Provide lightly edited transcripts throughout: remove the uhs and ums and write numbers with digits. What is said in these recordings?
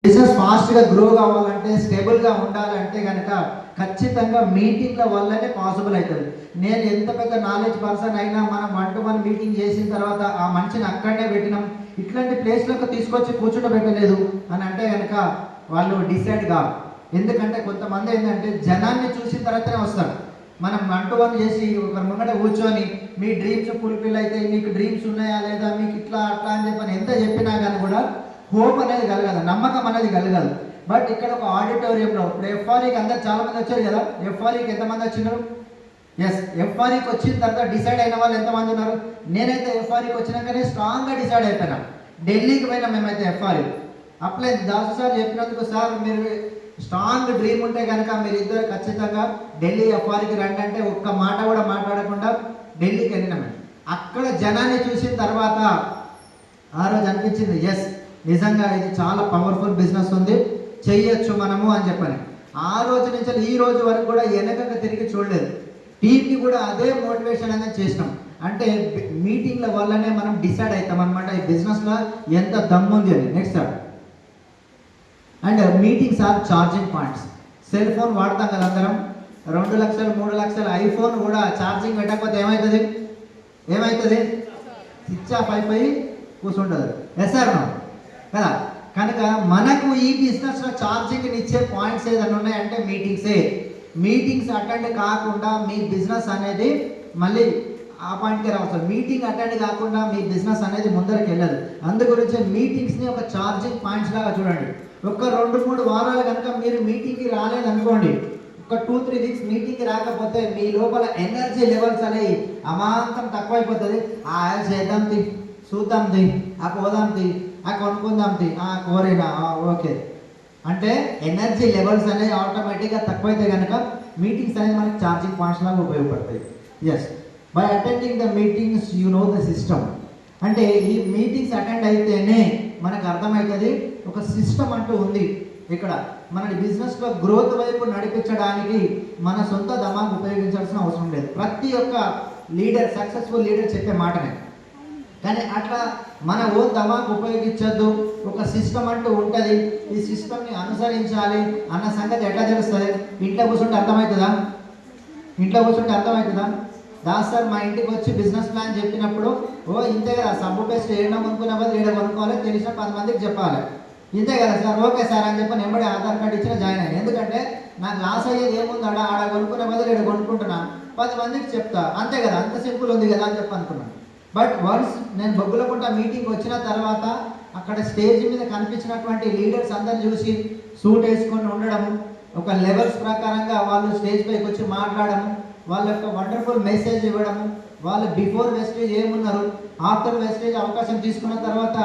Business ఫాస్ట్గా grow కావాలంటే, స్టేబుల్గా ఉండాలంటే కనుక ఖచ్చితంగా మీటింగ్ల వల్లనే పాసిబుల్ అవుతుంది. నేను ఎంత పెద్ద నాలెడ్జ్ పర్సన్ అయినా మనం 1-to-1 మీటింగ్ చేసిన తర్వాత ఆ మనిషిని అక్కడనే పెట్టినాం, ఇట్లాంటి ప్లేస్లోకి తీసుకొచ్చి కూర్చుండబెట్టలేదు అని అంటే కనుక వాళ్ళు డిసైడ్ కాదు. ఎందుకంటే కొంతమంది ఏంటంటే జనాన్ని చూసిన తర్వాతనే వస్తారు. మనం 1-to-1 చేసి ఒకరి ముంగట కూర్చొని మీ డ్రీమ్స్ ఫుల్ఫిల్ అయితే, మీకు డ్రీమ్స్ ఉన్నాయా లేదా, మీకు ఇట్లా అట్లా అని చెప్పని ఎంత చెప్పినా కానీ కూడా హోప్ అనేది కలగదు, నమ్మకం అనేది కలగదు. బట్ ఇక్కడ ఒక ఆడిటోరియంలో ఇప్పుడు ఎఫ్ఆర్ఈకి అందరు చాలా మంది వచ్చారు కదా. ఎఫ్ఆర్ఈకి ఎంతమంది వచ్చినారు? ఎస్, ఎఫ్ఆర్ఈకి వచ్చిన తర్వాత డిసైడ్ అయిన వాళ్ళు ఎంతమంది ఉన్నారు? నేనైతే ఎఫ్ఆర్ఈకి వచ్చినాకనే స్ట్రాంగ్గా డిసైడ్ అయిపోయినా. ఢిల్లీకి పోయినా మేమైతే ఎఫ్ఆర్ఈ అప్లై. దాసు సార్ చెప్పినందుకు, సార్ మీరు స్ట్రాంగ్ డ్రీమ్ ఉంటే కనుక మీరు ఇద్దరు ఖచ్చితంగా ఢిల్లీ ఎఫ్ఆర్ఈకి రండి అంటే ఒక్క మాట కూడా మాట్లాడకుండా ఢిల్లీకి వెళ్ళినామే. అక్కడ జనాన్ని చూసిన తర్వాత ఆ రోజు అనిపించింది, ఎస్ నిజంగా ఇది చాలా పవర్ఫుల్ బిజినెస్ ఉంది, చెయ్యొచ్చు మనము అని చెప్పని. ఆ రోజు నుంచి ఈ రోజు వరకు కూడా వెనకగా తిరిగి చూడలేదు. టీంకి కూడా అదే మోటివేషన్ అనేది చేసినాం. అంటే మీటింగ్ల వల్లనే మనం డిసైడ్ అవుతాం అనమాట ఈ బిజినెస్లో ఎంత దమ్ముంది అని. Next sir, and meetings are charging points. Cell phone వాడతాం కదా అందరం, 2 లక్షలు 3 లక్షలు ఐఫోన్ కూడా ఛార్జింగ్ పెట్టకపోతే ఏమవుతుంది? స్విచ్ ఆఫ్ అయిపోయి కూర్చుంటుంది. ఎస్ సార్ కదా. కనుక మనకు ఈ బిజినెస్లో ఛార్జింగ్ ఇచ్చే పాయింట్స్ ఏదైనా ఉన్నాయంటే మీటింగ్స్ అటెండ్ కాకుండా మీ బిజినెస్ అనేది మళ్ళీ ఆ పాయింట్కి రావచ్చు. మీటింగ్ అటెండ్ కాకుండా మీ బిజినెస్ అనేది ముందరికి వెళ్ళదు. అందు గురించి మీటింగ్స్ని ఒక ఛార్జింగ్ పాయింట్స్ లాగా చూడండి. ఒక 2-3 వారాలు కనుక మీరు మీటింగ్కి రాలేదనుకోండి, ఒక 2-3 వీక్స్ మీటింగ్కి రాకపోతే మీ లోపల ఎనర్జీ లెవెల్స్ అనేవి అమాంతం తక్కువైపోతుంది. చేద్దాం తి, చూద్దాం తి, పోదాం తి, కొనుక్కుందాం తి, కోరేనా ఓకే అంటే ఎనర్జీ లెవెల్స్ అనేవి ఆటోమేటిక్గా తక్కువైతే కనుక మీటింగ్స్ అనేది మనకి ఛార్జింగ్ పాయింట్స్ లాగా ఉపయోగపడతాయి. Yes, by attending the meetings you know the system. అంటే ఈ మీటింగ్స్ అటెండ్ అయితేనే మనకు అర్థమవుతుంది ఒక సిస్టమ్ అంటూ ఉంది. ఇక్కడ మన బిజినెస్లో గ్రోత్ వైపు నడిపించడానికి మన సొంత దమాగ్ ఉపయోగించాల్సిన అవసరం లేదు. ప్రతి ఒక్క లీడర్, సక్సెస్ఫుల్ లీడర్ చెప్పే మాటనే. కానీ అట్లా మన ఓ దమాగ్ ఉపయోగించద్దు. ఒక సిస్టమ్ అంటూ ఉంటుంది, ఈ సిస్టమ్ని అనుసరించాలి అన్న సంగతి ఎట్లా తెలుస్తుంది? ఇంట్లో కూర్చుంటే అర్థమవుతుందా? దాస్ సార్ మా ఇంటికి వచ్చి బిజినెస్ ప్లాన్ చెప్పినప్పుడు, ఇంతే కదా, సబ్బు పేస్ట్ ఏడో కొనుక్కునే బదులు ఏడో కొనుక్కోవాలి, తెలిసిన 10 మందికి చెప్పాలి, ఇంతే కదా సార్, ఓకే సార్ అని చెప్పి నెంబడి ఆధార్ కార్డు ఇచ్చిన జాయిన్ అయ్యాను. ఎందుకంటే నాకు లాస్ అయ్యేది ఏముంది, ఆడ కొనుక్కునే బదులు ఏడ కొనుక్కుంటున్నా, 10 మందికి చెప్తా, అంతే కదా, అంత సింపుల్ ఉంది కదా అని చెప్పి అనుకున్నాను. బట్ వన్స్ నేను బొగ్గులకుంట మీటింగ్ వచ్చిన తర్వాత అక్కడ స్టేజ్ మీద కనిపించినటువంటి లీడర్స్ అందరు చూసి సూట్ వేసుకొని ఉండడము, ఒక లెవెల్స్ ప్రకారంగా వాళ్ళు స్టేజ్ పైకి వచ్చి మాట్లాడము, వాళ్ళ యొక్క వండర్ఫుల్ మెసేజ్ ఇవ్వడము, వాళ్ళు బిఫోర్ వెస్టేజ్ ఏమున్నారు, ఆఫ్టర్ వెస్టేజ్ అవకాశం తీసుకున్న తర్వాత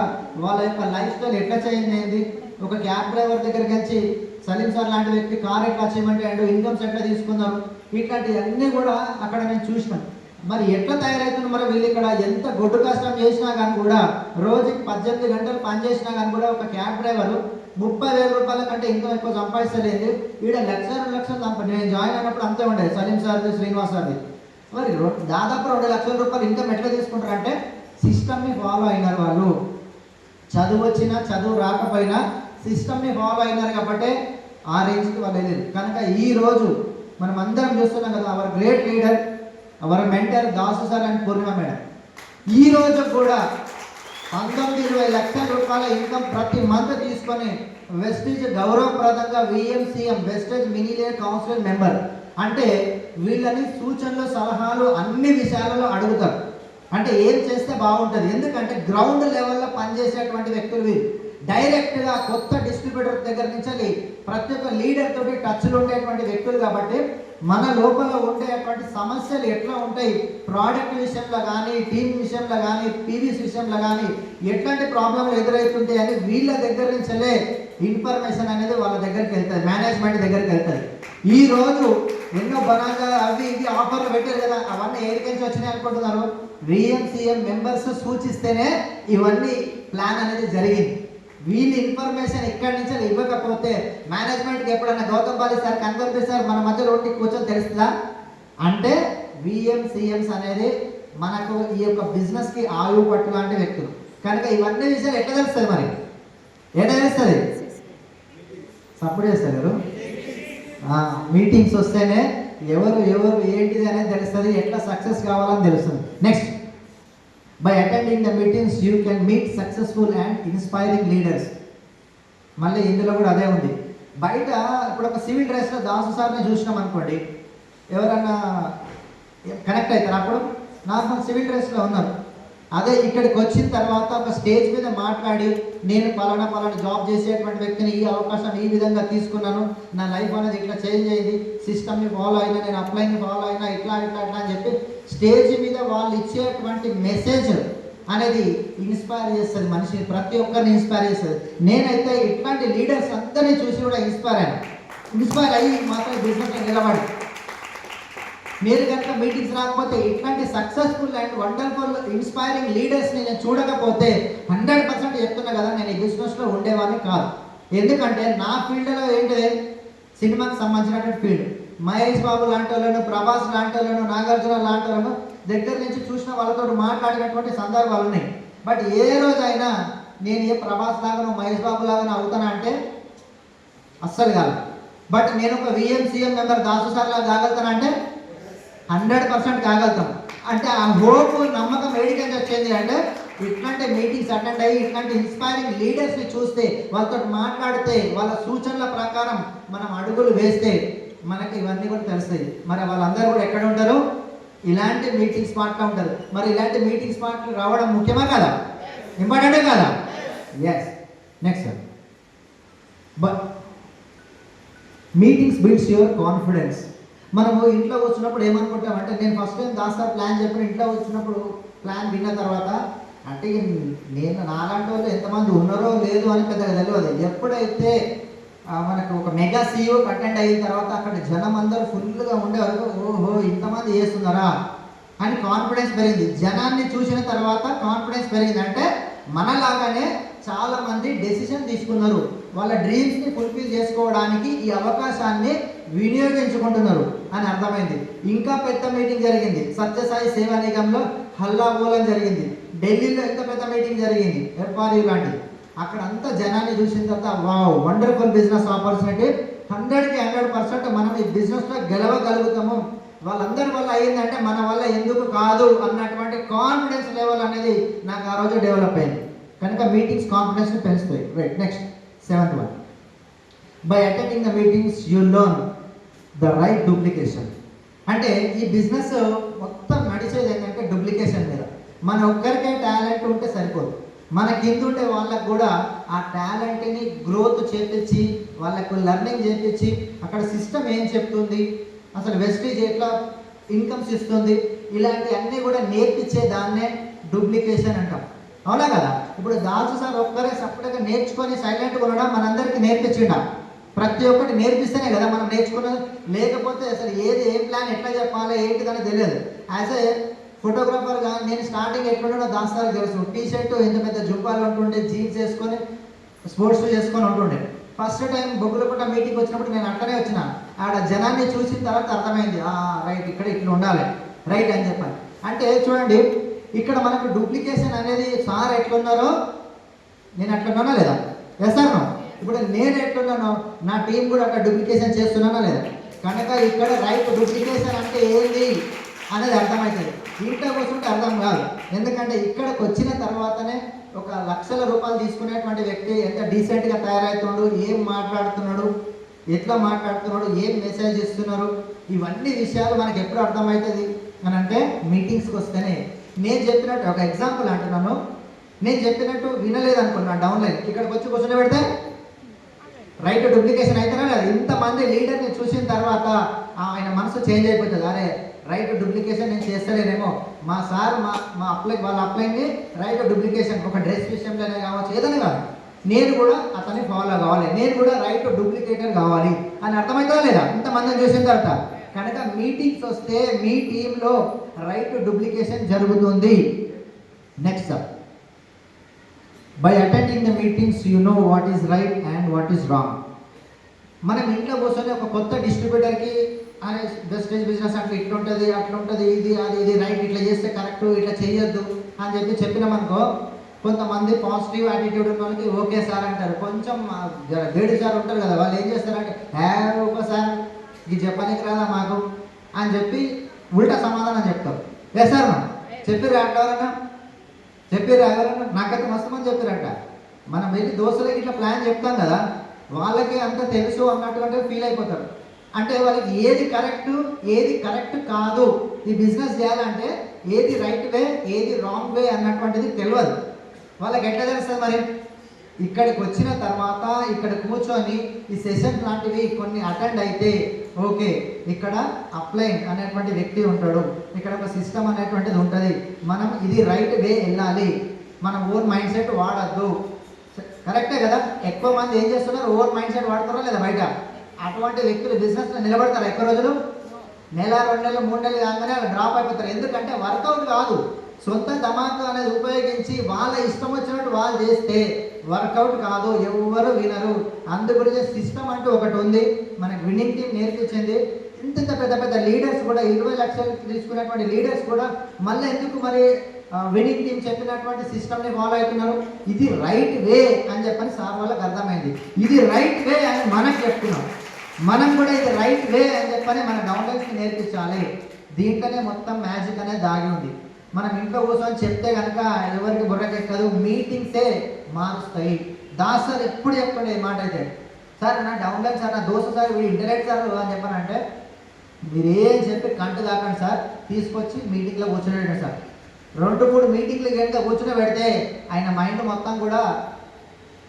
వాళ్ళ యొక్క లైఫ్ స్టైల్ ఎట్లా చేంజ్ అయింది, ఒక క్యాబ్ డ్రైవర్ దగ్గరికి వచ్చి సలీం సార్ లాంటి వ్యక్తి కార్ ఎట్లా అచీవ్మెంట్ అండ్ ఇన్కమ్స్ ఎట్లా తీసుకున్నారు, ఇట్లాంటివన్నీ కూడా అక్కడ నేను చూసినాను. మరి ఎట్లా తయారవుతుంది? మరి వీళ్ళు ఇక్కడ ఎంత గొడ్డు కష్టం చేసినా కానీ కూడా, రోజుకి 18 గంటలు పని చేసినా కానీ కూడా ఒక క్యాబ్ డ్రైవరు 30,000 రూపాయల కంటే ఇంకా ఎక్కువ సంపాదిస్తలేదు. ఈడ 1,00,000 సంపాది. నేను జాయిన్ అయినప్పుడు అంతే ఉండేది, సలీం సార్ది, శ్రీనివాస్ సార్ది. మరి దాదాపు 2,00,000 రూపాయలు ఇన్కమ్ ఎట్లా తీసుకుంటారంటే సిస్టమ్ని ఫాలో అయినారు వాళ్ళు. చదువు వచ్చినా చదువు రాకపోయినా సిస్టమ్ని ఫాలో అయినారు కాబట్టి ఆ రేంజ్కి వాళ్ళు వెళ్ళారు. కనుక ఈరోజు మనం అందరం చూస్తున్నాం కదా, our great leader, our mentor Dasu sir and Purnima madam ఈ రోజు కూడా 19-20 లక్షల రూపాయల ఇన్కమ్ ప్రతి మంత్ తీసుకొని వెస్టేజ్ గౌరవప్రదంగా విఎంసీఎం వెస్టేజ్ మినిలేర్ కౌన్సిల్ మెంబర్. అంటే వీళ్ళని సూచనలు, సలహాలు అన్ని విషయాలలో అడుగుతారు. అంటే ఏం చేస్తే బాగుంటుంది, ఎందుకంటే గ్రౌండ్ లెవెల్లో పనిచేసేటువంటి వ్యక్తులు వీళ్ళు. డైరెక్ట్గా కొత్త డిస్ట్రిబ్యూటర్ దగ్గర నుంచి ప్రతి ఒక్క లీడర్ తోటి టచ్లో ఉండేటువంటి వ్యక్తులు కాబట్టి మన లోపల ఉండేటువంటి సమస్యలు ఎట్లా ఉంటాయి, ప్రోడక్ట్ విషయంలో కానీ, టీమ్ విషయంలో కానీ, పీవీస్ విషయంలో కానీ ఎట్లాంటి ప్రాబ్లంలు ఎదురవుతుంటాయి అని వీళ్ళ దగ్గర నుంచే ఇన్ఫర్మేషన్ అనేది వాళ్ళ దగ్గరికి వెళ్తుంది, మేనేజ్మెంట్ దగ్గరికి వెళ్తుంది. ఈరోజు ఎన్నో బనాగా అవి ఇవి ఆఫర్లు పెట్టారు కదా, అవన్నీ ఏరికెంచి వచ్చినాయి అనుకుంటున్నారు. విఎంసీఎం మెంబర్స్ సూచిస్తేనే ఇవన్నీ ప్లాన్ అనేది జరిగింది. వీళ్ళు ఇన్ఫర్మేషన్ ఇక్కడి నుంచి ఇవ్వకపోతే మేనేజ్మెంట్కి ఎప్పుడన్నా Gautam Bali sir convert sir మన మధ్యలో ఉండి కూర్చొని తెలుస్తుందా అంటే విఎంసీఎంస్ అనేది మనకు ఈ యొక్క బిజినెస్కి ఆయువు పట్టు లాంటి వ్యక్తులు. కనుక ఇవన్నీ విషయాలు ఎట్లా తెలుస్తుంది? మరి ఎట్లా తెలుస్తుంది? సపోర్ట్ చేస్తారు. మీటింగ్స్ వస్తేనే ఎవరు ఎవరు ఏంటిది అనేది తెలుస్తుంది, ఎట్లా సక్సెస్ కావాలని తెలుస్తుంది. Next, by attending the meetings you can meet successful and inspiring leaders. మళ్ళీ ఇందులో కూడా అదే ఉంది. బయట ఇప్పుడు ఒక సివిల్ డ్రెస్లో దాసు సార్ని చూసినాం అనుకోండి, ఎవరన్నా కనెక్ట్ అవుతారు. అప్పుడు నార్మల్ సివిల్ డ్రెస్లో ఉన్నారు. అదే ఇక్కడికి వచ్చిన తర్వాత ఒక స్టేజ్ మీద మాట్లాడి, నేను పలానా జాబ్ చేసేటువంటి వ్యక్తిని, ఈ అవకాశాన్ని ఈ విధంగా తీసుకున్నాను, నా లైఫ్ అనేది ఇట్లా చేంజ్ అయ్యింది, సిస్టమ్ని ఫాలో అయినా, నేను అప్లైని ఫాలో అయినా, ఇట్లా అని చెప్పి స్టేజ్ మీద వాళ్ళు ఇచ్చేటువంటి మెసేజ్ అనేది ఇన్స్పైర్ చేస్తుంది మనిషిని, ప్రతి ఒక్కరిని ఇన్స్పైర్ చేస్తుంది. నేనైతే ఇట్లాంటి లీడర్స్ అందరినీ చూసి కూడా ఇన్స్పైర్ అయ్యి మాత్రం బిజినెస్లో నిలబడి. మీరు కనుక మీటింగ్స్ రాకపోతే, ఇట్లాంటి సక్సెస్ఫుల్ అండ్ వండర్ఫుల్ ఇన్స్పైరింగ్ లీడర్స్ని నేను చూడకపోతే 100% చెప్తున్నా కదా, నేను ఈ బిజినెస్లో ఉండేవాడిని కాదు. ఎందుకంటే నా ఫీల్డ్లో ఏంటిది, సినిమాకి సంబంధించినటువంటి ఫీల్డ్. మహేష్ బాబు లాంటి వాళ్ళను, ప్రభాస్ లాంటి వాళ్ళను, నాగార్జున లాంటి వాళ్ళను దగ్గర నుంచి చూసిన వాళ్ళతో మాట్లాడినటువంటి సందర్భాలు ఉన్నాయి. బట్ ఏ రోజైనా నేను ఏ ప్రభాస్ లాగానో మహేష్ బాబు లాగానో అవుతానా అంటే అస్సలు కాదు. బట్ నేను ఒక విఎంసీఎం మెంబర్ దాసు సార్ లాగా కాగలుగుతానంటే 100% కాగలుగుతాం. అంటే ఆ హోప్, నమ్మకం ఏడికని వచ్చింది అంటే ఇట్లాంటి మీటింగ్స్ అటెండ్ అయ్యి, ఇట్లాంటి ఇన్స్పైరింగ్ లీడర్స్ని చూస్తే, వాళ్ళతో మాట్లాడితే, వాళ్ళ సూచనల ప్రకారం మనం అడుగులు వేస్తే మనకి ఇవన్నీ కూడా తెలుస్తాయి. మరి వాళ్ళందరూ కూడా ఎక్కడ ఉంటారు, ఇలాంటి మీటింగ్ స్పాట్లో ఉంటారు. మరి ఇలాంటి మీటింగ్ స్పాట్లు రావడం ముఖ్యమా కదా, ఇంపార్టెంటే కదా? Yes. Next, but meetings builds your confidence. మనము ఇంట్లో వచ్చినప్పుడు ఏమనుకుంటామంటే, నేను ఫస్ట్ టైం దాస్తా ప్లాన్ చెప్పిన ఇంట్లో వచ్చినప్పుడు ప్లాన్ విన్న తర్వాత, అంటే నేను నాలాంటి వాళ్ళు ఎంతమంది ఉన్నారో లేదు అని పెద్దగా తెలియదు. ఎప్పుడైతే మనకు ఒక మెగా సీఈఓ అటెండ్ అయిన తర్వాత అక్కడ జనం అందరూ ఫుల్గా ఉండేవారు, ఓహో ఇంతమంది చేస్తున్నారా అని కాన్ఫిడెన్స్ పెరిగింది. జనాన్ని చూసిన తర్వాత కాన్ఫిడెన్స్ పెరిగింది. అంటే మనలాగానే చాలామంది డెసిషన్ తీసుకున్నారు, వాళ్ళ డ్రీమ్స్ని ఫుల్ఫిల్ చేసుకోవడానికి ఈ అవకాశాన్ని వినియోగించుకుంటున్నారు అని అర్థమైంది. ఇంకా పెద్ద మీటింగ్ జరిగింది సత్యసాయి సేవా నిగంలో, హల్లాబోలం జరిగింది. ఢిల్లీలో ఎంత పెద్ద మీటింగ్ జరిగింది, ఎఫ్ఆర్యూ లాంటిది. అక్కడ అంతా జనాన్ని చూసిన తర్వాత వావ్, వండర్ఫుల్ బిజినెస్ ఆపర్చునిటీ, 100కి 100% మనం ఈ బిజినెస్లో గెలవగలుగుతాము. వాళ్ళందరి వల్ల అయ్యిందంటే మన వల్ల ఎందుకు కాదు అన్నటువంటి కాన్ఫిడెన్స్ లెవెల్ అనేది నాకు ఆ రోజు డెవలప్ అయింది. కనుక మీటింగ్స్ కాన్ఫిడెన్స్ని పెంచుతాయి. Right. Next, 7th one, by attending the meetings you learn the right duplication. అంటే ఈ బిజినెస్ మొత్తం నడిచేది ఏంటంటే డూప్లికేషన్ మీద. మన ఒక్కరికే టాలెంట్ ఉంటే సరిపోదు, మన కింద ఉంటే వాళ్ళకు కూడా ఆ టాలెంట్ని గ్రోత్ చేపించి, వాళ్ళకు లెర్నింగ్ చేపించి, అక్కడ సిస్టమ్ ఏం చెప్తుంది, అసలు వెస్టేజ్ ఎట్లా ఇన్కమ్స్ ఇస్తుంది, ఇలాంటి అన్నీ కూడా నేర్పించే దాన్నే డూప్లికేషన్ అంటాం. అవునా కదా? ఇప్పుడు దాసు సార్ ఒక్కరే సపరేట్గా నేర్చుకొని సైలెంట్గా ఉండడం మనందరికీ నేర్పించిండ. ప్రతి ఒక్కటి నేర్పిస్తేనే కదా మనం నేర్చుకున్నది. లేకపోతే అసలు ఏం ప్లాన్ ఎట్లా చెప్పాలి ఏంటిదని తెలియదు. యాజ్ ఏ ఫోటోగ్రాఫర్గా నేను స్టార్టింగ్ ఎట్లుండో దాసు సార్ తెలుసు. టీషర్ట్ ఎంత పెద్ద జుబ్బాలు ఉంటుండే, జీన్స్ వేసుకొని స్పోర్ట్స్ షూ చేసుకొని ఉంటుండే. ఫస్ట్ టైం బొగ్గులపూట మీటింగ్ వచ్చినప్పుడు నేను అక్కడే వచ్చిన. ఆడ జనాన్ని చూసిన తర్వాత అర్థమైంది, రైట్ ఇక్కడ ఇట్లా ఉండాలి రైట్ అని చెప్పాను. అంటే చూడండి, ఇక్కడ మనకు డూప్లికేషన్ అనేది సార్ ఎట్లున్నారో నేను అట్లున్నానా లేదా? Yes sir. ఇప్పుడు నేను ఎట్లున్నానో నా టీం కూడా అట్లా డూప్లికేషన్ చేస్తున్నానా లేదా? కనుక ఇక్కడ రైట్ డూప్లికేషన్ అంటే ఏంది అనేది అర్థమవుతుంది. ఇంట్లో కూర్చుంటే అర్థం కాదు. ఎందుకంటే ఇక్కడికి వచ్చిన తర్వాతనే ఒక లక్షల రూపాయలు తీసుకునేటువంటి వ్యక్తి ఎంత డీసెంట్గా తయారవుతున్నాడు, ఏం మాట్లాడుతున్నాడు, ఎట్లా మాట్లాడుతున్నాడు, ఏం మెసేజ్ ఇస్తున్నారు, ఇవన్నీ విషయాలు మనకి ఎప్పుడు అర్థమవుతుంది అని అంటే మీటింగ్స్కి వస్తేనే. నేను చెప్పినట్టు ఒక ఎగ్జాంపుల్ అంటున్నాను, నేను చెప్పినట్టు వినలేదు అనుకున్నా డౌన్లైన్, ఇక్కడికి వచ్చి కూర్చొని పెడితే రైట్ డూప్లికేషన్ అయితేనే లేదు. ఇంతమంది లీడర్ని చూసిన తర్వాత ఆయన మనసు చేంజ్ అయిపోతుంది. అరే రైట్ డూప్లికేషన్ నేను చేస్తలేనేమో, మా సార్ మా వాళ్ళ అప్లైని రైట్ డూప్లికేషన్, ఒక డ్రెస్ విషయంలోనే కావచ్చు, ఏదైనా కాదు, నేను కూడా అతన్ని ఫాలో కావాలి, నేను కూడా రైట్ డూప్లికేటర్ కావాలి అని అర్థమవుతుందా లేదా ఇంతమందిని చూసిన తర్వాత? కనుక మీటింగ్స్ వస్తే మీ టీంలో రైట్ డూప్లికేషన్ జరుగుతుంది. Next, by attending the meetings you know what is right and what is wrong. మనం ఇంట్లో కూర్చొని ఒక కొత్త డిస్ట్రిబ్యూటర్కి అనే వెస్టేజ్ బిజినెస్ అంటే ఇట్లా ఉంటుంది, అట్లా ఉంటుంది, ఇది రైట్, ఇట్లా చేస్తే కరెక్ట్, ఇట్లా చేయొద్దు అని చెప్పినామనుకో, కొంతమంది పాజిటివ్ యాటిట్యూడ్ ఉన్న వాళ్ళకి ఓకే సార్ అంటారు. కొంచెం గేడు సార్ ఉంటారు కదా, వాళ్ళు ఏం చేస్తారంటే ఓకే సార్ ఇది చెప్పడానికి రాదా మాకు అని చెప్పి ఉల్టా సమాధానం చెప్తారు. ఏ సార్ చెప్పిర్రు ఎవరన్నా చెప్పిర్రు ఎవరన్నా? నాకైతే మస్తు మంది చెప్పారట. మనం వెళ్ళి దోస్తులకి ఇట్లా ప్లాన్ చెప్తాం కదా, వాళ్ళకి అంత తెలుసు అన్నట్టుగా ఫీల్ అయిపోతారు. అంటే వాళ్ళకి ఏది కరెక్ట్ కాదు, ఈ బిజినెస్ చేయాలంటే ఏది రైట్ వే ఏది రాంగ్ వే అన్నటువంటిది తెలియదు. వాళ్ళకి ఎట్లా తెలుస్తుంది మరి? ఇక్కడికి వచ్చిన తర్వాత ఇక్కడ కూర్చొని ఈ సెషన్ లాంటివి కొన్ని అటెండ్ అయితే ఓకే, ఇక్కడ అప్లైన్ అనేటువంటి వ్యక్తి ఉంటాడు, ఇక్కడ ఒక సిస్టమ్ అనేటువంటిది ఉంటుంది, మనం ఇది రైట్ వే వెళ్ళాలి, మనం ఓన్ మైండ్ సెట్ వాడద్దు. కరెక్టే కదా? ఎక్కువ మంది ఏం చేస్తున్నారు, ఓన్ మైండ్ సెట్ వాడతారా లేదా బయట? అటువంటి వ్యక్తులు బిజినెస్లో నిలబడతారు ఎక్కువ రోజులు? నెల 2 నెలలు 3 నెలలు కాగానే వాళ్ళు డ్రాప్ అయిపోతారు. ఎందుకంటే వర్కౌట్ కాదు. సొంత ధమాకా అనేది ఉపయోగించి వాళ్ళ ఇష్టం వచ్చినట్టు వాళ్ళు చేస్తే వర్కౌట్ కాదు, ఎవరు వినరు. అందుగురించి సిస్టమ్ అంటూ ఒకటి ఉంది, మనకి విన్నింగ్ టీం నేర్పించింది. ఇంత పెద్ద లీడర్స్ కూడా 20 లక్షలు తీసుకున్నటువంటి లీడర్స్ కూడా మళ్ళీ ఎందుకు మరి విన్నింగ్ టీం చెప్పినటువంటి సిస్టమ్ని ఫాలో అవుతున్నారు? ఇది రైట్ వే అని చెప్పని సార్ వాళ్ళకి అర్థమైంది. ఇది రైట్ వే అని మనకు చెప్తున్నాం. మనం కూడా ఇది రైట్ వే అని చెప్పని మన డౌన్లైన్స్కి నేర్పించాలి. దీంట్లోనే మొత్తం మ్యాజిక్ అనేది దాగి ఉంది. మనం ఇంట్లో కూర్చొని చెప్తే కనుక ఎవరికి బుర్రకెక్కదు, మీటింగ్సే మారుస్తాయి. దాస్ సార్ ఎప్పుడు చెప్పండి మాట అయితే, సార్ నా డౌన్లైన్ సార్, నా దోస్తు సార్, వీడు ఇంటర్నెట్ సార్ అని చెప్పానంటే మీరేం చెప్పి కంటు కాకండి సార్, తీసుకొచ్చి మీటింగ్లో కూర్చోబెట్టండి సార్. 2-3 మీటింగ్లు కనుక కూర్చొని పెడితే ఆయన మైండ్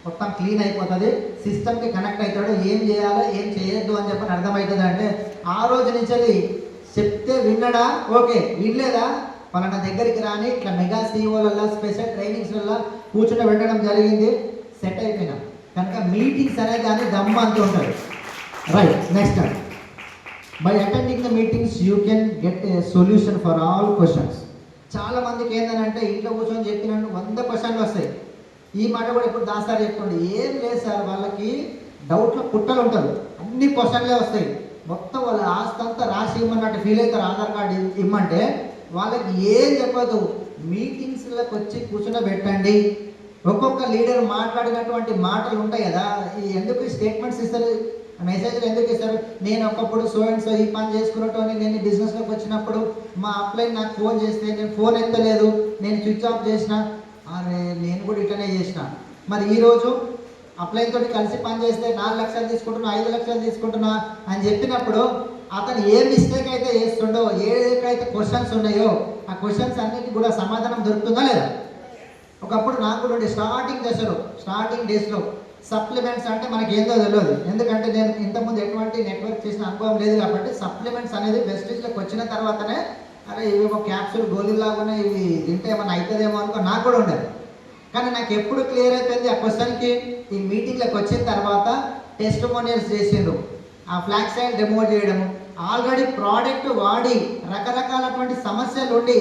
మొత్తం క్లీన్ అయిపోతుంది, సిస్టమ్కి కనెక్ట్ అవుతాడు, ఏం చేయాలో ఏం చేయొద్దు అని చెప్పని అర్థమవుతుంది. అంటే ఆ రోజు నుంచి చెప్తే విన్నడా? ఓకే. వినలేదా? పలానా దగ్గరికి రాని ఇట్లా మెగా సీఓలలో స్పెషల్ ట్రైనింగ్స్ వల్ల కూర్చుని పెట్టడం జరిగింది, సెట్ అయిపోయినా. కనుక మీటింగ్స్ అనే దాన్ని దమ్ము అంటూ ఉంటుంది. Right, next by attending the meetings you can get a solution for all questions. చాలా మందికి ఏంటంటే ఇంట్లో కూర్చొని చెప్పినట్టు 100 క్వశ్చన్లు వస్తాయి. ఈ మాట కూడా ఇప్పుడు దాసారి చెప్తుండే, ఏం లేదు సార్, వాళ్ళకి డౌట్లో పుట్టలు ఉంటారు, అన్ని క్వశ్చన్లే వస్తాయి, మొత్తం వాళ్ళ ఆస్తి అంతా రాసి ఇవ్వమన్నట్టు ఫీల్ అవుతారు. ఆధార్ కార్డు ఇమ్మంటే వాళ్ళకి ఏం చెప్పదు, మీటింగ్స్లోకి వచ్చి కూర్చోబెట్టండి. ఒక్కొక్క లీడర్ మాట్లాడినటువంటి మాటలు ఉంటాయి కదా, ఎందుకు స్టేట్మెంట్స్ ఇస్తారు, మెసేజ్లు ఎందుకు ఇస్తారు? నేను ఒకప్పుడు సో ఈ పని చేసుకున్నట్టు నేను బిజినెస్లోకి వచ్చినప్పుడు మా అప్లైన్ నాకు ఫోన్ చేస్తే నేను ఫోన్ ఎత్తలేదు, నేను స్విచ్ ఆఫ్ చేసిన, అరే నేను కూడా ఇట్లనే చేసిన. మరి ఈరోజు అప్లైన్ తోటి కలిసి పని చేస్తే 4 లక్షలు తీసుకుంటున్నా, 5 లక్షలు తీసుకుంటున్నా అని చెప్పినప్పుడు అతను ఏ మిస్టేక్ అయితే చేస్తుండో, ఏదైతే క్వశ్చన్స్ ఉన్నాయో ఆ క్వశ్చన్స్ అన్నిటికీ కూడా సమాధానం దొరుకుతుందా లేదా? ఒకప్పుడు నాకు కూడా స్టార్టింగ్ డేస్లో సప్లిమెంట్స్ అంటే మనకి ఏందో తెలియదు, ఎందుకంటే నేను ఇంతకుముందు ఎటువంటి నెట్వర్క్ చేసిన అనుభవం లేదు కాబట్టి సప్లిమెంట్స్ అనేది వెస్టేజ్లోకి వచ్చిన తర్వాతనే అరే ఇవేమో క్యాప్సూల్ గోళీలాగానే ఇవి తింటే ఏమన్నా అవుతుందేమో అనుకో నాకు కూడా ఉండదు. కానీ నాకు ఎప్పుడు క్లియర్ అయిపోయింది ఆ క్వశ్చన్కి, ఈ మీటింగ్లోకి వచ్చిన తర్వాత టెస్టిమోనియల్స్ చేసిండ్రు, ఆ ఫ్లాగ్ సైడ్ డెమో చేయడము, ఆల్రెడీ ప్రోడక్ట్ వాడి రకరకాలటువంటి సమస్యలు ఉండి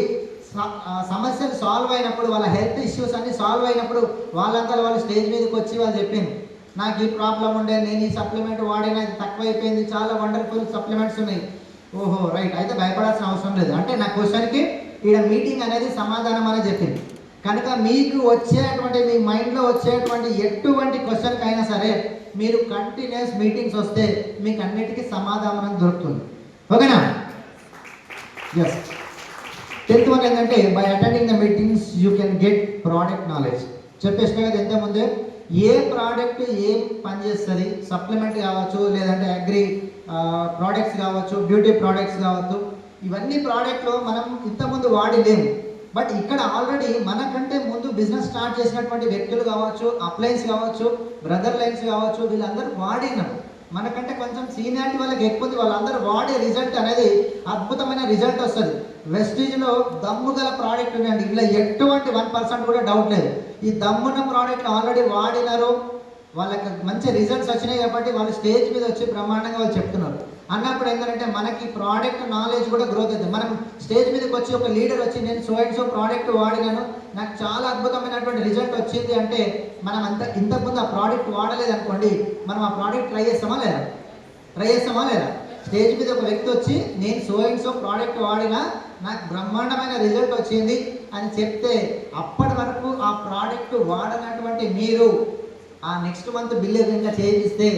సమస్యలు సాల్వ్ అయినప్పుడు, వాళ్ళ హెల్త్ ఇష్యూస్ అన్నీ సాల్వ్ అయినప్పుడు వాళ్ళంతా వాళ్ళు స్టేజ్ మీదకి వచ్చి వాళ్ళు చెప్పింది, నాకు ఈ ప్రాబ్లం ఉండే, నేను ఈ సప్లిమెంట్ వాడినా, ఇది తక్కువ అయిపోయింది, చాలా వండర్ఫుల్ సప్లిమెంట్స్ ఉన్నాయి. ఓహో రైట్, అయితే భయపడాల్సిన అవసరం లేదు. అంటే నా క్వశ్చన్కి ఈడ మీటింగ్ అనేది సమాధానం అనేది చెప్పింది. కనుక మీకు వచ్చేటువంటి మీ మైండ్లో వచ్చేటువంటి ఎటువంటి క్వశ్చన్కి అయినా సరే మీరు కంటిన్యూస్ మీటింగ్స్ వస్తే మీకు అన్నిటికీ సమాధానం దొరుకుతుంది. ఓకేనా? ఎస్. 10th వన్ ఏంటంటే by attending the meetings you can get product knowledge. చెప్పేసిన కదా ఇంతకుముందే, ఏ ప్రోడక్ట్ ఏం పనిచేస్తుంది, సప్లిమెంట్ కావచ్చు, లేదంటే అగ్రి ప్రోడక్ట్స్ కావచ్చు, బ్యూటీ ప్రోడక్ట్స్ కావచ్చు, ఇవన్నీ ప్రోడక్ట్లు మనం ఇంతకుముందు వాడి లేము. బట్ ఇక్కడ ఆల్రెడీ మనకంటే ముందు బిజినెస్ స్టార్ట్ చేసినటువంటి వ్యక్తులు కావచ్చు, అప్లయన్స్ కావచ్చు, బ్రదర్ లైన్స్ కావచ్చు, వీళ్ళందరూ వాడినారు. మనకంటే కొంచెం సీనియారిటీ వాళ్ళకి ఎక్కువ ఉంది, వాళ్ళందరూ వాడే రిజల్ట్ అనేది అద్భుతమైన రిజల్ట్ వస్తుంది. వెస్టీజ్లో దమ్ము గల ప్రోడక్ట్ ఉన్నాయండి, ఇలా ఎటువంటి 1% కూడా డౌట్ లేదు. ఈ దమ్మున్న ప్రోడక్ట్ ఆల్రెడీ వాడినారు, వాళ్ళకి మంచి రిజల్ట్స్ వచ్చినాయి కాబట్టి వాళ్ళు స్టేజ్ మీద వచ్చి బ్రహ్మాండంగా వాళ్ళు చెప్తున్నారు. అన్నప్పుడు ఏంటంటే మనకి ప్రోడక్ట్ నాలెడ్జ్ కూడా గ్రోత్ అవుతుంది. మనం స్టేజ్ మీదకి వచ్చి ఒక లీడర్ వచ్చి నేను సో ప్రోడక్ట్ వాడినాను, నాకు చాలా అద్భుతమైనటువంటి రిజల్ట్ వచ్చింది అంటే మనం ఇంతకుముందు ఆ ప్రోడక్ట్ వాడలేదు అనుకోండి, మనం ఆ ప్రోడక్ట్ ట్రై చేస్తామా లేదా? స్టేజ్ మీద ఒక వ్యక్తి వచ్చి నేను సో అండ్ సో ప్రోడక్ట్ వాడినా నాకు బ్రహ్మాండమైన రిజల్ట్ వచ్చింది అని చెప్తే అప్పటి వరకు ఆ ప్రోడక్ట్ వాడనటువంటి మీరు ఆ నెక్స్ట్ మంత్ బిల్ ఇంకా చేయిస్తే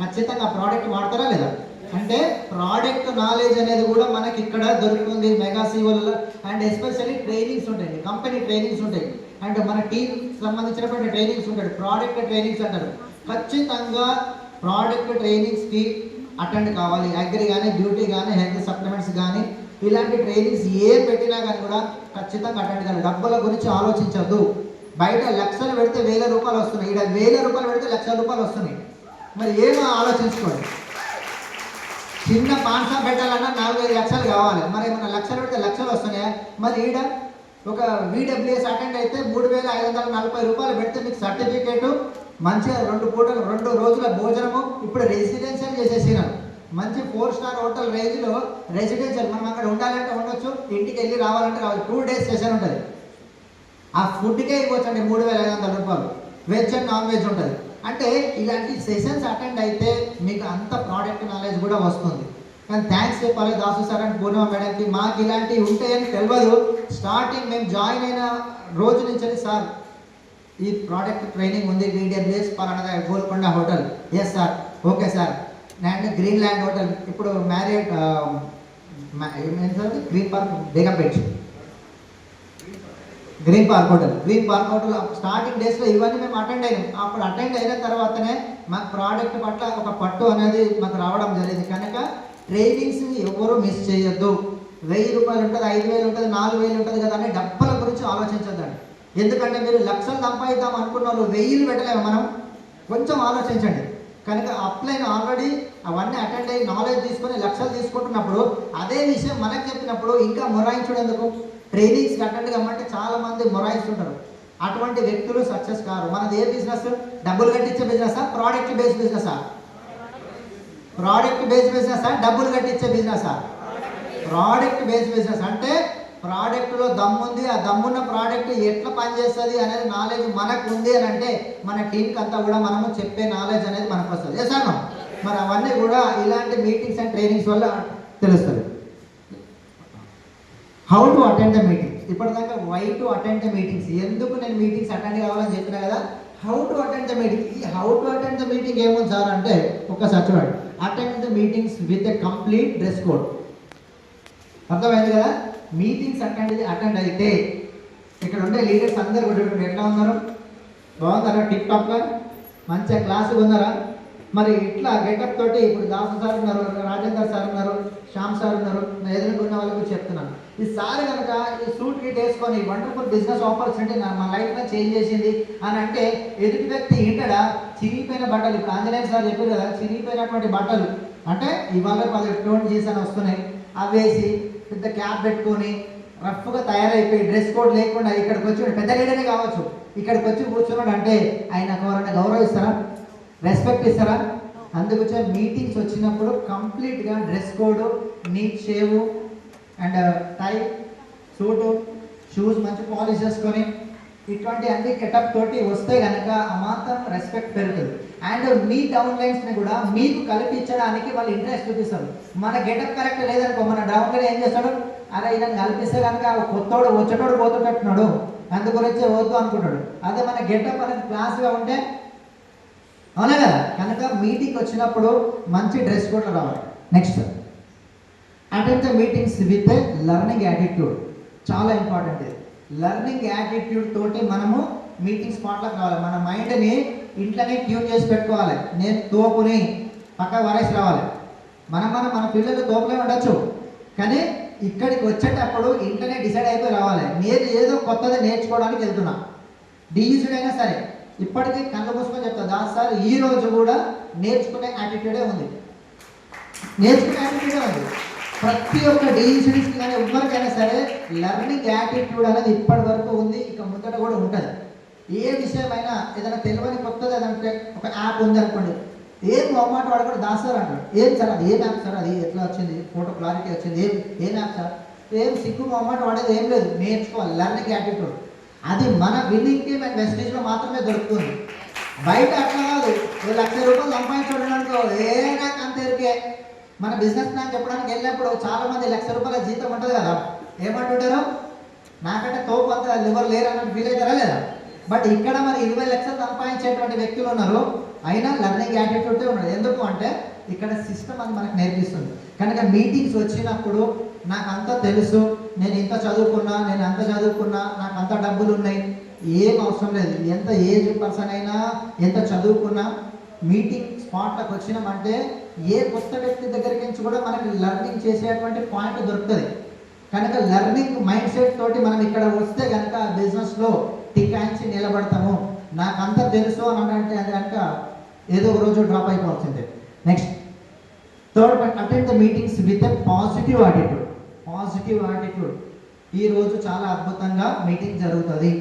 ఖచ్చితంగా ఆ ప్రోడక్ట్ వాడతారా లేదా? అంటే ప్రోడక్ట్ నాలెడ్జ్ అనేది కూడా మనకి ఇక్కడ దొరుకుతుంది మెగా సివోలలో. అండ్ ఎస్పెషల్లీ ట్రైనింగ్స్ ఉంటాయి, కంపెనీ ట్రైనింగ్స్ ఉంటాయి, అండ్ మన టీం సంబంధించినటువంటి ట్రైనింగ్స్ ఉంటాయి, ప్రోడక్ట్ ట్రైనింగ్స్ అంటారు. ఖచ్చితంగా ప్రోడక్ట్ ట్రైనింగ్స్కి అటెండ్ కావాలి. అగ్రి కానీ, బ్యూటీ కానీ, హెల్త్ సప్లిమెంట్స్ కానీ, ఇలాంటి ట్రైనింగ్స్ ఏ పెట్టినా కానీ కూడా ఖచ్చితంగా అటెండ్ కావాలి. డబ్బుల గురించి ఆలోచించద్దు. బయట లక్షలు పెడితే 1000 రూపాయలు వస్తున్నాయి, ఇక్కడ 1000 రూపాయలు పెడితే 1,00,000 రూపాయలు వస్తున్నాయి. మరి ఏమో ఆలోచించుకోండి. చిన్న పాన్ షాప్ పెట్టాలన్నా 4-5 లక్షలు కావాలి, మరి ఏమన్నా లక్షలు పెడితే లక్షలు వస్తున్నాయా? మరి ఈడ ఒక VWS అటెండ్ అయితే 3,540 రూపాయలు పెడితే మీకు సర్టిఫికేటు, మంచిగా 2 పూటలు 2 రోజుల భోజనము. ఇప్పుడు రెసిడెన్షియల్ చేసేసినారు, మంచి 4 స్టార్ హోటల్ రేంజ్లో రెసిడెన్షియల్. మనం అక్కడ ఉండాలంటే ఉండొచ్చు, ఇంటికి వెళ్ళి రావాలంటే రావాలి. 2 డేస్ సెషన్ ఉంటుంది. ఆ ఫుడ్కే ఇవ్వచ్చండి 3,500 రూపాయలు. వెజ్ అండ్ నాన్ వెజ్ ఉంటుంది. అంటే ఇలాంటి సెషన్స్ అటెండ్ అయితే మీకు అంత ప్రోడక్ట్ నాలెడ్జ్ కూడా వస్తుంది. కానీ థ్యాంక్స్ చెప్పాలి దాసు సార్ అండ్ పూర్ణిమ మేడంకి. మాకు ఇలాంటివి ఉంటాయని తెలియదు. స్టార్టింగ్ మేము జాయిన్ అయిన రోజు నుంచి సార్ ఈ ప్రోడక్ట్ ట్రైనింగ్ ఉంది, VWS పలానా Golconda hotel. Yes sir, okay sir. And green land hotel, ఇప్పుడు Marriott green park Begumpet, green park hotel starting డేస్లో ఇవన్నీ మేము అటెండ్ అయినాం. అప్పుడు అటెండ్ అయిన తర్వాతనే మాకు ప్రోడక్ట్ పట్ల ఒక పట్టు అనేది మాకు రావడం జరిగింది. కనుక ట్రైనింగ్స్ని ఎవరు మిస్ చేయొద్దు. 1000 రూపాయలు ఉంటుంది, 5000 ఉంటుంది, 4000 ఉంటుంది కదా అని డబ్బుల గురించి ఆలోచించద్దండి. ఎందుకంటే మీరు లక్షలు సంపాదిద్దాం అనుకున్న వాళ్ళు 1000 పెట్టలేము మనం. కొంచెం ఆలోచించండి. కనుక అప్లైన్ ఆల్రెడీ అవన్నీ అటెండ్ అయ్యి నాలెడ్జ్ తీసుకొని లక్షలు తీసుకుంటున్నప్పుడు అదే విషయం మనకు చెప్పినప్పుడు ఇంకా మొరాయించడం ఎందుకు? ట్రైనింగ్స్కి అటెండ్ కమ్మంటే చాలామంది మొరాయిస్తుంటారు. అటువంటి వ్యక్తులు సక్సెస్ కారు. మనది ఏ బిజినెస్? డబ్బులు కట్టించే బిజినెసా, ప్రోడక్ట్ బేస్డ్ బిజినెసా? ప్రోడక్ట్ బేస్డ్ బిజినెసా, డబ్బులు కట్టించే బిజినెసా? Product based business. అంటే ప్రోడక్ట్లో దమ్ముంది, ఆ దమ్మున్న ప్రోడక్ట్ ఎట్లా పనిచేస్తుంది అనేది నాలెడ్జ్ మనకు ఉంది అని అంటే మన టీంకి అంతా కూడా మనము చెప్పే నాలెడ్జ్ అనేది మనకు వస్తుంది. చేశాను. మరి అవన్నీ కూడా ఇలాంటి మీటింగ్స్ అండ్ ట్రైనింగ్స్ వల్ల తెలుస్తుంది. How to attend the meetings. ఇప్పటిదాకా why to attend the meetings, ఎందుకు నేను మీటింగ్స్ అటెండ్ కావాలని చెప్పినా కదా. How to attend the meeting. ఈ how to attend the meeting ఏముంది సార్ అంటే ఒక్కసారి చూడండి. Attend the meetings with a complete dress code. అర్థమైంది కదా? మీటింగ్స్ అటెండ్ అయితే ఇక్కడ ఉండే లీడర్స్ అందరూ కూడా ఎట్లా ఉన్నారు? బాగున్నారా? టిప్ టాప్గా మంచిగా క్లాసుగా ఉన్నారా? మరి ఇట్లా గెటప్ తోటి ఇప్పుడు దాసు సార్ ఉన్నారు, రాజేందర్ సార్ ఉన్నారు, శ్యామ్ సార్ ఉన్నారు, నా ఎదుర్కొన్న వాళ్ళకి చెప్తున్నాను. ఈ సార్ కనుక ఈ సూట్ గిట్ వేసుకొని వండర్ఫుల్ బిజినెస్ ఆపర్చునిటీ మా లైఫ్లో చేంజ్ చేసింది అని అంటే ఎదుటి వ్యక్తి ఇంటడా చిరిగిపోయిన బట్టలు, ఇప్పుడు ఆంజనేయ సార్ చెప్పారు కదా, చిరిగిపోయినటువంటి బట్టలు అంటే ఇవాళ 10 టోన్ జీన్స్ అని వస్తున్నాయి, అవి వేసి పెద్ద క్యాప్ పెట్టుకొని రఫ్గా తయారైపోయి డ్రెస్ కోడ్ లేకుండా ఇక్కడికి వచ్చి పెద్ద లీడరే కావచ్చు, ఇక్కడికి వచ్చి కూర్చున్నాడు అంటే ఆయనకు ఎవరైనా గౌరవిస్తారా? రెస్పెక్ట్ ఇస్తారా? అందుకొచ్చే మీటింగ్స్ వచ్చినప్పుడు కంప్లీట్గా dress code, neat shave and tie, suit, shoes మంచి పాలిష్ చేసుకొని ఇటువంటి అన్ని గెటప్ తోటి వస్తే కనుక ఆ మాత్రం రెస్పెక్ట్ పెరుగుతుంది. అండ్ మీ డౌన్ లైన్స్ని కూడా మీకు కల్పించడానికి వాళ్ళు ఇంట్రెస్ట్ చూపిస్తారు. మన గెటప్ కరెక్ట్ లేదనుకో మన డౌన్ లైన్ ఏం చేస్తాడు? అరే ఇలా కల్పిస్తే కనుక కొత్తోడు వచ్చేటోడు పోతుంటున్నాడు, అందు గురించి వద్దు అనుకుంటాడు. అదే మన గెటప్ అనేది క్లాస్గా ఉంటే అవునా కదా? కనుక మీటింగ్ వచ్చినప్పుడు మంచి డ్రెస్ కోడ్ రావాలి. Next attend the meetings with a learning attitude. చాలా ఇంపార్టెంట్ ఇది. లర్నింగ్ యాటిట్యూడ్ తోటి మనము మీటింగ్ స్పాట్లోకి రావాలి. మన మైండ్ని ఇంట్లోనే ట్యూన్ చేసి పెట్టుకోవాలి. నేను తోపుని పక్క వరేసి రావాలి. మన పిల్లలు తోపులే ఉండొచ్చు, కానీ ఇక్కడికి వచ్చేటప్పుడు ఇంట్లోనే డిసైడ్ అయిపోయి రావాలి. నేను ఏదో కొత్తది నేర్చుకోవడానికి వెళ్తున్నా, డీయూసీడ్ అయినా సరే ఇప్పటికీ కళ్ళు మూసుకొని చెప్తా, దాని సార్ ఈ రోజు కూడా నేర్చుకునే యాటిట్యూడే ఉంది. ప్రతి ఒక్క డీయూసీడీస్కి కానీ ఎవరికైనా సరే లర్నింగ్ యాటిట్యూడ్ అనేది ఇప్పటి వరకు ఉంది, ఇక ముందట కూడా ఉంటుంది. ఏ విషయమైనా ఏదైనా తెలియని కొత్తది ఏదంటే ఒక యాప్ ఉంది అనుకోండి, ఏం మొహమాట వాడు కూడా దాస్తారు అంటాడు. ఏం సార్ అది, ఏం యాప్ సార్ అది, ఎట్లా వచ్చింది, ఫోటో క్లారిటీ వచ్చింది, ఏం యాప్ సార్, ఏం సిగ్గు మొహమాట వాడేది ఏం లేదు, నేర్చుకోవాలి. లర్నింగ్ యాటిట్యూడ్ అది మన విన్నింగ్ టీమ్ అండ్ వెస్టేజ్లో మాత్రమే దొరుకుతుంది. బయట అట్లా కాదు. 1,00,000 రూపాయలు సంపాదించడం అనుకో, ఏ నాకు అంత ఎరికే మన బిజినెస్ ప్లాన్ చెప్పడానికి వెళ్ళినప్పుడు చాలా మంది ₹1,00,000 జీతం ఉంటుంది కదా, ఏమంటుంటారు, నాకంటే తోపు అంత లివర్ లేరు అన్నట్టు ఫీల్ అవుతారా లేదా? బట్ ఇక్కడ మరి 20 లక్షలు సంపాదించేటువంటి వ్యక్తులు ఉన్నారు, అయినా లెర్నింగ్ యాటిట్యూడ్ ఉన్నారు. ఎందుకు అంటే ఇక్కడ సిస్టమ్ అది మనకు నేర్పిస్తుంది. కనుక మీటింగ్స్ వచ్చినప్పుడు నాకు అంతా తెలుసు, నేను ఇంత చదువుకున్నా, నేను అంత చదువుకున్నా, నాకు అంత డబ్బులు ఉన్నాయి, ఏం అవసరం లేదు. ఎంత ఏజ్ పర్సన్ అయినా, ఎంత చదువుకున్నా, మీటింగ్ స్పాట్లకు వచ్చినామంటే ఏ కొత్త వ్యక్తి దగ్గరికి నుంచి కూడా మనకి లెర్నింగ్ చేసేటువంటి పాయింట్ దొరుకుతుంది. కనుక లెర్నింగ్ మైండ్ సెట్ తోటి మనం ఇక్కడ వస్తే కనుక బిజినెస్లో టికాయించి నిలబడతాము. నాకు అంత తెలుసు అని అంటే అది కనుక ఏదో ఒక రోజు డ్రాప్ అయిపోతుంది. Next third point, attend the meetings with a positive attitude. Positive attitude. ఈరోజు చాలా అద్భుతంగా మీటింగ్ జరుగుతుంది,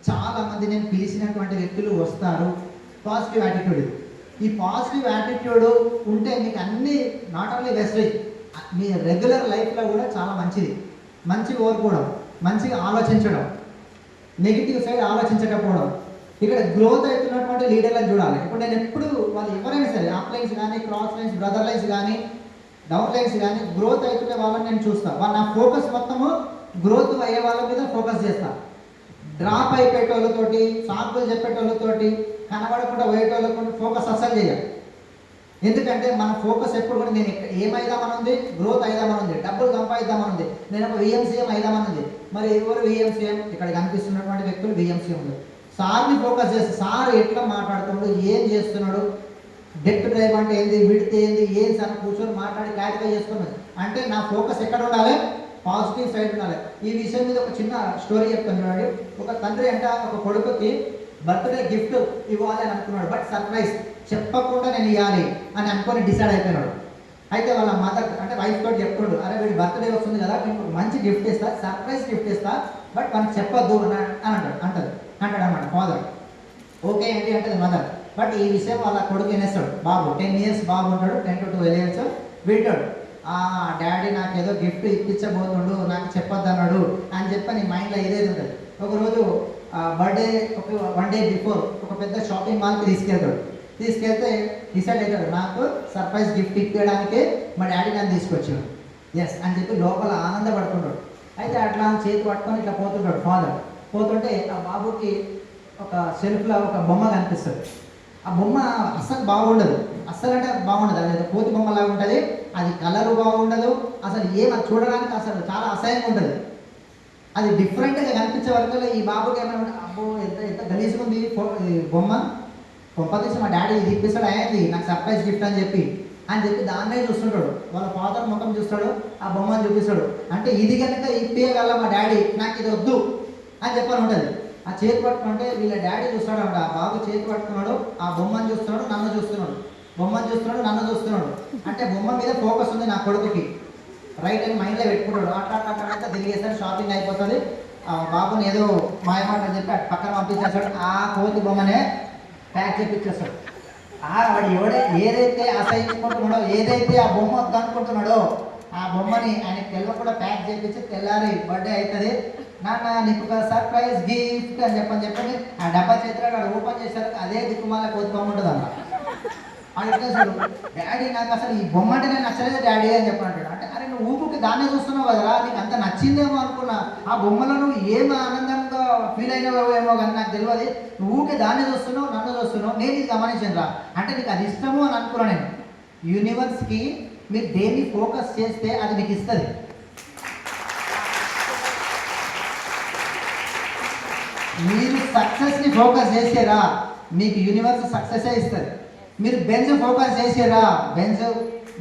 చాలామంది నేను పిలిచినటువంటి వ్యక్తులు వస్తారు. పాజిటివ్ యాటిట్యూడ్ ఇది. ఈ పాజిటివ్ యాటిట్యూడ్ ఉంటే మీకు అన్నీ నాట్ ఓన్లీ వెస్టేజ్, మీ రెగ్యులర్ లైఫ్లో కూడా చాలా మంచిది. మంచిగా కోరుకోవడం, మంచిగా ఆలోచించడం, నెగిటివ్ సైడ్ ఆలోచించకపోవడం. ఇక్కడ గ్రోత్ అవుతున్నటువంటి లీడర్లను చూడాలి. ఇప్పుడు నేను ఎప్పుడు వాళ్ళు ఎవరైనా సరే అప్ లైన్స్ కానీ, క్రాస్ లైన్స్, బ్రదర్ లైన్స్ కానీ, డౌన్ లైన్స్ కానీ గ్రోత్ అవుతున్న వాళ్ళని నేను చూస్తాను. వాళ్ళ నా ఫోకస్ మొత్తము గ్రోత్ అయ్యే వాళ్ళ మీద ఫోకస్ చేస్తాను. డ్రాప్ అయిపోయేటోళ్ళతోటి, సాకులు చెప్పేటోళ్ళతోటి, కనబడకుండా పోయేటోళ్ళతో ఫోకస్ అస్సలు చేయాలి. ఎందుకంటే మన ఫోకస్ ఎప్పుడు కూడా నేను ఏమైదామని ఉంది, గ్రోత్ అయిదామని ఉంది, డబ్బులు సంపాదిద్దామని ఉంది, నేను ఒక విఎంసీఎం అయిదామని ఉంది. మరి ఎవరు విఎంసీఎం? ఇక్కడ కనిపిస్తున్నటువంటి వ్యక్తులు విఎంసీఎం ఉంది. సార్ని ఫోకస్ చేస్తే సార్ ఎట్లా మాట్లాడుతున్నాడు, ఏం చేస్తున్నాడు, డెప్త్ డ్రైవ్ అంటే ఏంది, విడితే ఏంది, ఏం సార్ కూర్చొని మాట్లాడి క్లారిఫై చేసుకున్నది. అంటే నా ఫోకస్ ఎక్కడ ఉండాలి? పాజిటివ్ సైడ్ ఉండాలి. ఈ విషయం మీద ఒక చిన్న స్టోరీ చెప్తాను చూడండి. ఒక తండ్రి అంటే ఒక కొడుకుకి బర్త్డే గిఫ్ట్ ఇవ్వాలి అని అనుకున్నాడు. బట్ సర్ప్రైజ్ చెప్పకుండా నేను ఇవ్వాలి అని అనుకొని డిసైడ్ అయిపోయినాడు. అయితే వాళ్ళ మదర్ అంటే వైఫ్ తోటి చెప్తున్నాడు, అరే వీడి బర్త్డే వస్తుంది కదా, నేను మంచి గిఫ్ట్ ఇస్తా, సర్ప్రైజ్ గిఫ్ట్ ఇస్తా, బట్ మనకు చెప్పొద్దు అని అంటాడు అన్నమాట ఫాదర్. ఓకే ఏంటి అంటే మదర్. బట్ ఈ విషయం వాళ్ళ కొడుకు వినేస్తాడు. బాబు 10 years బాబు ఉంటాడు, 10 to 12 years వింటాడు. డాడీ నాకు ఏదో గిఫ్ట్ ఇప్పించబోతుండు, నాకు చెప్పొద్దు అన్నాడు అని చెప్పి నీ మైండ్లో ఏదేది ఉంటుంది. ఒకరోజు బర్త్డే ఒక 1 day బిఫోర్ ఒక పెద్ద షాపింగ్ మాల్కి తీసుకెళ్తే డిసైడ్ అవుతాడు, నాకు సర్ప్రైజ్ గిఫ్ట్ ఇప్పించడానికి మా డాడీ నన్ను తీసుకొచ్చాడు, ఎస్ అని చెప్పి లోపల ఆనందపడుతున్నాడు. అయితే అట్లా చేతి పట్టుకొని ఇట్లా పోతుంటాడు ఫాదర్. పోతుంటే ఆ బాబుకి ఒక సెల్ఫ్లో ఒక బొమ్మ కనిపిస్తుంది. ఆ బొమ్మ అస్సలు బాగుండదు, అస్సలు అంటే బాగుండదు, అది కోతి బొమ్మలాగా ఉంటుంది, అది కలరు బాగుండదు, అసలు అది చూడడానికి అసలు చాలా అసహ్యంగా ఉంటుంది. అది డిఫరెంట్గా కనిపించే వరకు ఈ బాబుకి ఏమైనా అబ్బో ఎంత ఎంత గలీజ్గా ఉంది బొమ్మ, కొంపతీసి మా డాడీ ఇది ఇప్పిస్తాడు అయ్యింది నాకు సర్ప్రైజ్ గిఫ్ట్ అని చెప్పి దాన్నే చూస్తుంటాడు. వాళ్ళ ఫాదర్ ముఖం చూస్తాడు, ఆ బొమ్మను చూపిస్తాడు. అంటే ఇది కనుక ఇప్పియగల మా డాడీ, నాకు ఇది వద్దు అని చెప్పని ఉంటుంది. ఆ చేతి పట్టుకుంటే వీళ్ళ డాడీ చూస్తాడు అన్నమాట. ఆ బాబు చేతి పట్టుకున్నాడు, ఆ బొమ్మను చూస్తున్నాడు, నన్ను చూస్తున్నాడు, బొమ్మను చూస్తున్నాడు, నన్ను చూస్తున్నాడు. అంటే బొమ్మ మీద ఫోకస్ ఉంది నా కొడుకుకి, రైట్ అని మైండ్లో పెట్టుకుంటాడు. అట్లా తిరిగేసరికి షాపింగ్ అయిపోతుంది. ఆ బాబుని ఏదో మాయమాట అని చెప్పి అటు పక్కన పంపించేస్తాడు. ఆ కోతి బొమ్మనే ప్యాక్ చేపించేస్తాడు. వాడు ఏదైతే అసహించుకుంటున్నాడో, ఏదైతే ఆ బొమ్మ వద్దనుకుంటున్నాడో ఆ బొమ్మని ఆయనకి తెలియకుండా ప్యాక్ చేపించి తెల్లారి బర్త్డే అవుతుంది, నాన్న నీకు ఒక సర్ప్రైజ్ గిఫ్ట్ అని చెప్పని ఆ డబ్బా చేతిలో వాడు ఓపెన్ చేశారు. అదే దిక్కుమాల కోతి బొమ్మ ఉంటుంది అన్న. అడిగేసాడు, డాడీ నాకు అసలు ఈ బొమ్మ అంటే నేను నచ్చలేదు డాడీ అని చెప్పంటాడు. అంటే అరే నువ్వు ఊపుకి దాన్నే చూస్తున్నావు కదరా, నీకు అంత నచ్చిందేమో అనుకున్నా, ఆ బొమ్మలో నువ్వు ఏం ఆనందంగా ఫీల్ అయినావో ఏమో కానీ నాకు తెలియదు, నువ్వు ఊకే దాన్నే చూస్తున్నావు, నన్ను చూస్తున్నావు, నేను ఇది గమనించాను రా. అంటే నీకు అది ఇష్టము అని అనుకున్నా నేను. యూనివర్స్కి మీరు దేన్ని ఫోకస్ చేస్తే అది మీకు ఇస్తుంది. మీరు సక్సెస్ని ఫోకస్ చేసారా మీకు యూనివర్స్ సక్సెస్ ఇస్తుంది. మీరు బెంజ్ ఫోకస్ చేసారా బెంజ్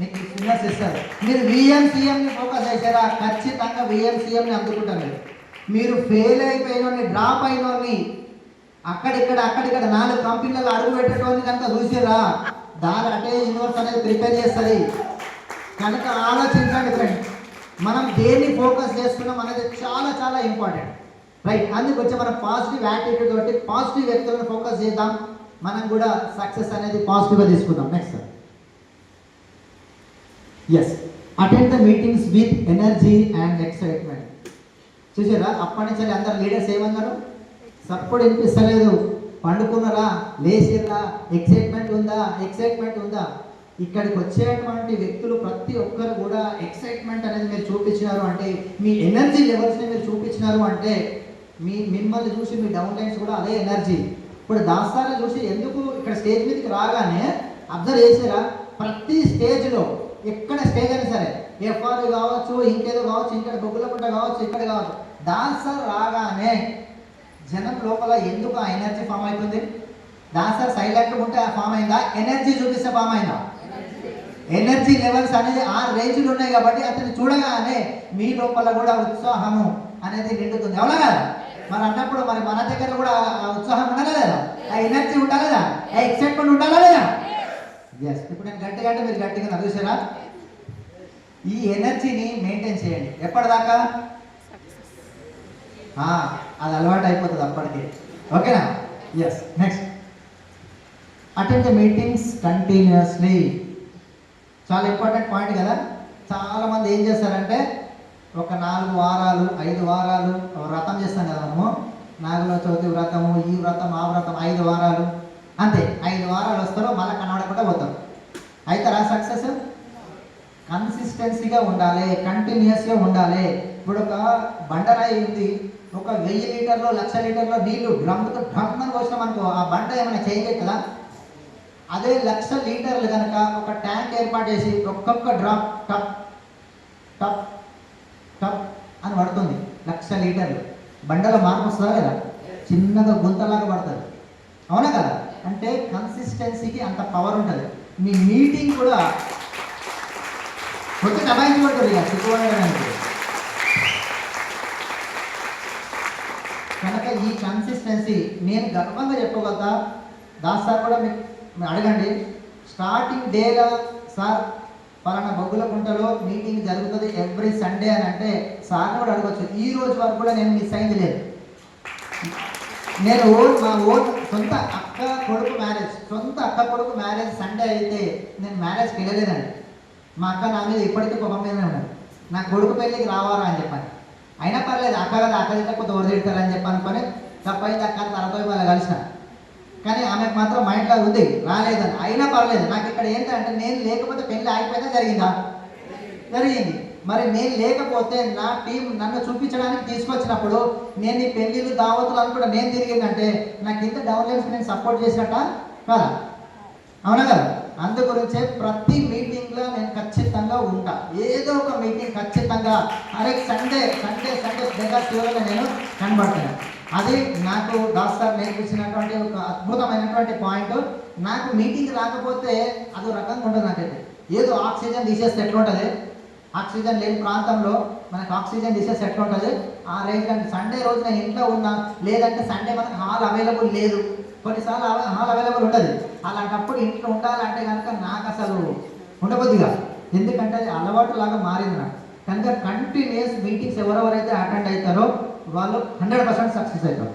మీకు యూనివర్స్ ఇస్తారు. మీరు విఎంసీఎంని ఫోకస్ చేసారా ఖచ్చితంగా విఎంసీఎంని అందుకుంటారు. మీరు ఫెయిల్ అయిపోయినోని, డ్రాప్ అయినోని, అక్కడిక్కడ 4 కంపెనీలలో అడుగు పెట్టేటోని కనుక చూసారా, దాని అంటే యూనివర్స్ అనేది ప్రిపేర్ చేస్తుంది. కనుక ఆలోచించండి ఫ్రెండ్స్, మనం దేన్ని ఫోకస్ చేస్తున్నాం అనేది చాలా చాలా ఇంపార్టెంట్, రైట్? అందుకొచ్చి మనం పాజిటివ్ యాటిట్యూడ్ తోటి పాజిటివ్ వ్యక్తులను ఫోకస్ చేద్దాం, మనం కూడా సక్సెస్ అనేది పాజిటివ్గా తీసుకుందాం. Next yes, attend the meetings with energy and excitement. చూసారా, అప్పటి నుంచి అందరు లీడర్స్ ఏమన్నారు, సపోర్ట్ వినిపిస్తలేదు, పండుకున్నారా, లేచిరా, ఎక్సైట్మెంట్ ఉందా, ఇక్కడికి వచ్చేటువంటి వ్యక్తులు ప్రతి ఒక్కరు కూడా ఎక్సైట్మెంట్ అనేది మీరు చూపించినారు అంటే, మీ ఎనర్జీ లెవెల్స్ని మీరు చూపించినారు అంటే, మిమ్మల్ని చూసి మీ డౌన్ లైన్స్ కూడా అదే ఎనర్జీ. ఇప్పుడు దాస్తాన్ని చూసి ఎందుకు ఇక్కడ స్టేజ్ మీదకి రాగానే అబ్జర్వ్ చేసారా, ప్రతి స్టేజ్లో ఎక్కడ స్టేజ్ అయినా సరే, ఎఫ్ఆర్ కావచ్చు, ఇంకేదో కావచ్చు, ఇక్కడ బొగ్గులకుంట కావచ్చు, ఇక్కడ కావచ్చు, దాసర్ రాగానే జనం లోపల ఎందుకు ఆ ఎనర్జీ ఫామ్ అవుతుంది? దాసర్ సైలెంట్ ఉంటే ఆ ఫామ్ అయిందా, ఎనర్జీ చూపిస్తే ఫామ్ అయిందా? ఎనర్జీ లెవెల్స్ అనేది ఆ రేంజ్లు ఉన్నాయి కాబట్టి అతన్ని చూడగానే మీ లోపల కూడా ఉత్సాహము అనేది నిండుతుంది. అవునా కదా? మరి అన్నప్పుడు మరి మన దగ్గర కూడా ఆ ఉత్సాహం ఉండాలి లేదా, ఆ ఎనర్జీ ఉండాలి లేదా, ఆ ఎక్సైట్మెంట్ ఉండాలా లేదా? ఎస్. ఇప్పుడు నేను గట్టిగా అంటే మీరు గట్టిగా చూసారా? ఈ ఎనర్జీని మెయింటైన్ చేయండి. ఎప్పటిదాకా? అది అలవాటు అయిపోతుంది అప్పటికి. ఓకేనా? Yes. Next, attend the meetings continuously. చాలా ఇంపార్టెంట్ పాయింట్ కదా. చాలామంది ఏం చేస్తారంటే ఒక 4 వారాలు 5 వారాలు వ్రతం చేస్తాం కదా మనము, నాగుల చవితి వ్రతము, ఈ వ్రతం ఆ వ్రతం, 5 వారాలు అంతే. 5 వారాలు వస్తారో మళ్ళీ కనబడకుండా పోతారు. అవుతారా సక్సెస్? కన్సిస్టెన్సీగా ఉండాలి, కంటిన్యూస్గా ఉండాలి. ఇప్పుడు ఒక బండరాయి ఉంది, ఒక 1000 లీటర్లో 1,00,000 లీటర్లో నీళ్లు డ్రమ్తో డ్రమ్ పోసినాం అనుకో, ఆ బండ ఏమైనా చేంజ్ అవుతుందా? అదే 1,00,000 లీటర్లు కనుక ఒక ట్యాంక్ ఏర్పాటు చేసి ఒక్కొక్క డ్రాప్ టప్ టప్ టప్ అని పడుతుంది, 1,00,000 లీటర్లు, బండలో మార్పు వస్తుందా లేదా? చిన్నగా గుంతలాగా పడుతుంది. అవునా కదా? అంటే కన్సిస్టెన్సీకి అంత పవర్ ఉంటుంది. మీ మీటింగ్ కూడా కొంచెం దబాయించబడుతుంది ఇక సిగ్గుపడడానికి. కనుక ఈ కన్సిస్టెన్సీ నేను గర్వంగా చెప్పగలుగుతా. దాస్ సార్ కూడా మీకు అడగండి, స్టార్టింగ్ డేగా సార్ పలానా బొగ్గులకుంటలో మీటింగ్ జరుగుతుంది ఎవ్రీ సండే అని అంటే సార్ని కూడా అడగచ్చు. ఈ రోజు వరకు కూడా నేను మిస్ అయింది లేదు. నేను మా సొంత అక్క కొడుకు మ్యారేజ్ సండే అయితే నేను మ్యారేజ్కి వెళ్ళలేదండి. మా అక్క నా మీద ఇప్పటికీ కోపం మీదనే ఉన్నాడు, నా కొడుకు పెళ్ళికి రావాలా అని చెప్పాను. అయినా పర్లేదు, అక్క కదా, అక్క తింటే కొంత వదిలిడతారని చెప్పి అనుకొని తప్పైంది అక్క తర్వాత మళ్ళీ కలిసిన. కానీ ఆమెకు మాత్రం మైండ్లో ఉంది రాలేదని. అయినా పర్లేదు, నాకు ఇక్కడ ఏంటంటే నేను లేకపోతే పెళ్ళి ఆగిపోయినా జరిగింది. మరి నేను లేకపోతే నా టీం నన్ను చూపించడానికి తీసుకొచ్చినప్పుడు నేను ఈ పెళ్ళిళ్ళు దావతులు అని కూడా నేను తిరిగిందంటే నాకు ఇంత డౌన్లైన్స్ నేను సపోర్ట్ చేసినట్ట కదా? అవునా కదా? అందు గురించే ప్రతి మీటింగ్లో నేను ఖచ్చితంగా ఉంటా. ఏదో ఒక మీటింగ్ ఖచ్చితంగా సండే దగ్గర చివరిలో నేను కనబడుతున్నాను. అది నాకు దాస్ సార్ నేర్పించినటువంటి ఒక అద్భుతమైనటువంటి పాయింట్. నాకు మీటింగ్ రాకపోతే అదో రకంగా ఉంటుంది. నాకైతే ఏదో ఆక్సిజన్ తీసేస్తే ఎట్లుంటుంది, ఆక్సిజన్ లేని ప్రాంతంలో మనకు ఆక్సిజన్ తీసేస్తే ఎట్లుంటుంది ఆ రేంజ్. అంటే సండే రోజు నేను ఇంట్లో ఉన్నా, లేదంటే సండే మనకు హాల్ అవైలబుల్ లేదు, కొన్నిసార్లు హాల్ అవైలబుల్ ఉంటుంది. అలాంటప్పుడు ఇంట్లో ఉండాలంటే కనుక నాకు అసలు ఉండబుద్దిగా, ఎందుకంటే అది అలవాటు లాగా మారింది నాకు. కనుక కంటిన్యూస్ మీటింగ్స్ ఎవరెవరైతే అటెండ్ అవుతారో వాళ్ళు 100% సక్సెస్ అవుతారు.